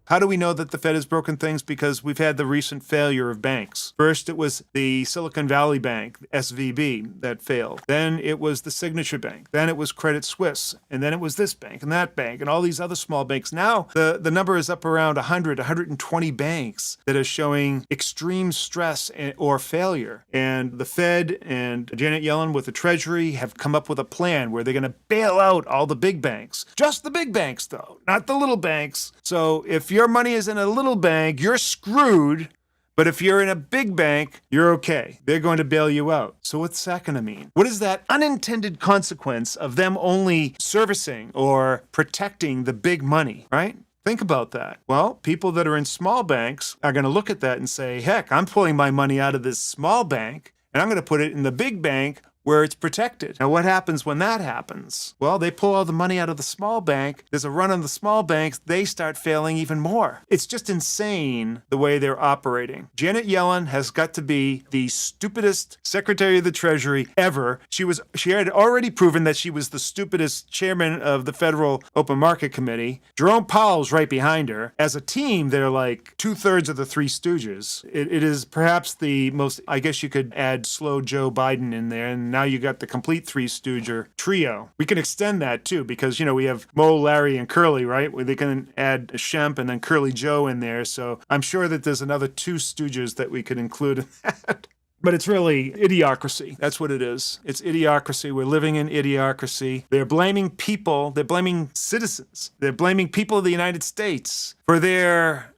How do we know that the Fed has broken things? Because we've had the recent failure of banks. First, it was the Silicon Valley Bank, SVB, that failed. Then it was the Signature Bank. Then it was Credit Suisse. And then it was this bank and that bank and all these other small banks. Now the number is up around 100, 120 banks that are showing extreme stress or failure. And the Fed and Janet Yellen with the Treasury have come up with a plan where they're going to bail out all the big banks. Just the big banks, though, not the little banks. So if your money is in a little bank, you're screwed. But if you're in a big bank, you're okay. They're going to bail you out. So what's that going to mean? What is that unintended consequence of them only servicing or protecting the big money, right? Think about that. Well, people that are in small banks are going to look at that and say, heck, I'm pulling my money out of this small bank and I'm going to put it in the big bank where it's protected. Now, what happens when that happens? Well, they pull all the money out of the small bank. There's a run on the small banks. They start failing even more. It's just insane the way they're operating. Janet Yellen has got to be the stupidest Secretary of the Treasury ever. She had already proven that she was the stupidest chairman of the Federal Open Market Committee. Jerome Powell's right behind her. As a team, they're like 2/3 of the Three Stooges. It is perhaps the most, I guess you could add slow Joe Biden in there, and now you got the complete Three Stooger trio. We can extend that too because, we have Mo, Larry, and Curly, right? Where they can add Shemp and then Curly Joe in there. So I'm sure that there's another two Stooges that we could include in that. But it's really idiocracy. That's what it is. It's idiocracy. We're living in idiocracy. They're blaming people. They're blaming citizens. They're blaming people of the United States for their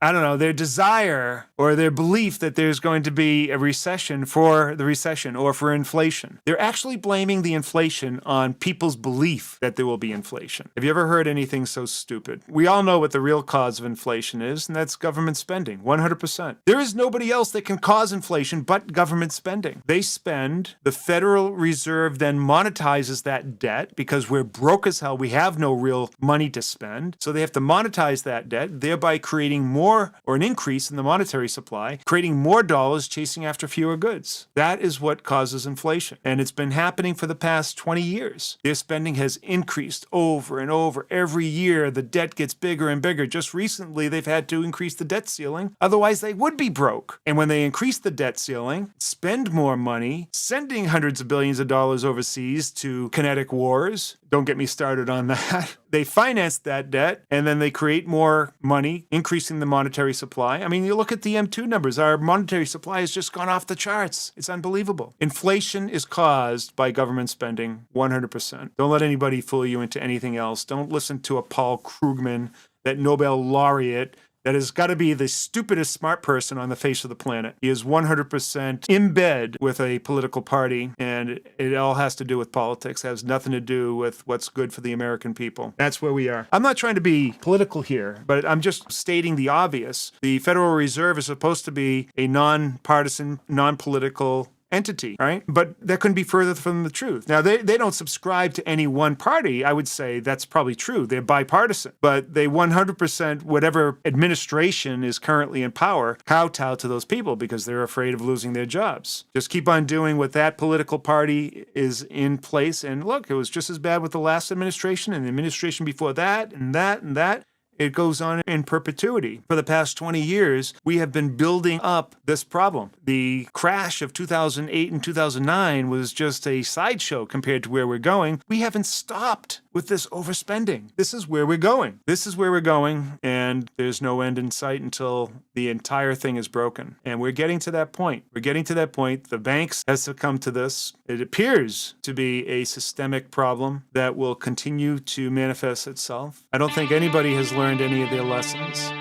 desire or their belief that there's going to be a recession for the recession or for inflation. They're actually blaming the inflation on people's belief that there will be inflation. Have you ever heard anything so stupid? We all know what the real cause of inflation is, and that's government spending, 100%. There is nobody else that can cause inflation but government spending. They spend, the Federal Reserve then monetizes that debt because we're broke as hell. We have no real money to spend. So they have to monetize that debt, thereby creating more or an increase in the monetary supply, creating more dollars chasing after fewer goods. That is what causes inflation. And it's been happening for the past 20 years. Their spending has increased over and over. Every year, the debt gets bigger and bigger. Just recently, they've had to increase the debt ceiling. Otherwise, they would be broke. And when they increase the debt ceiling, spend more money, sending hundreds of billions of dollars overseas to kinetic wars. Don't get me started on that. They finance that debt, and then they create more money, increasing the monetary supply. I mean, you look at the M2 numbers. Our monetary supply has just gone off the charts. It's unbelievable. Inflation is caused by government spending, 100%. Don't let anybody fool you into anything else. Don't listen to a Paul Krugman, that Nobel laureate, that has got to be the stupidest smart person on the face of the planet. He is 100% in bed with a political party, and it all has to do with politics. It has nothing to do with what's good for the American people. That's where we are. I'm not trying to be political here, but I'm just stating the obvious. The Federal Reserve is supposed to be a non-partisan, non-political entity, right? But that couldn't be further from the truth. Now, they don't subscribe to any one party. I would say that's probably true. They're bipartisan, but they 100%, whatever administration is currently in power, kowtow to those people because they're afraid of losing their jobs. Just keep on doing what that political party is in place. And look, it was just as bad with the last administration and the administration before that and that and that. It goes on in perpetuity. For the past 20 years, we have been building up this problem. The crash of 2008 and 2009 was just a sideshow compared to where we're going. We haven't stopped with this overspending. This is where we're going. This is where we're going, and there's no end in sight until the entire thing is broken. And we're getting to that point. We're getting to that point. The banks have succumbed to this. It appears to be a systemic problem that will continue to manifest itself. I don't think anybody has learned any of their lessons.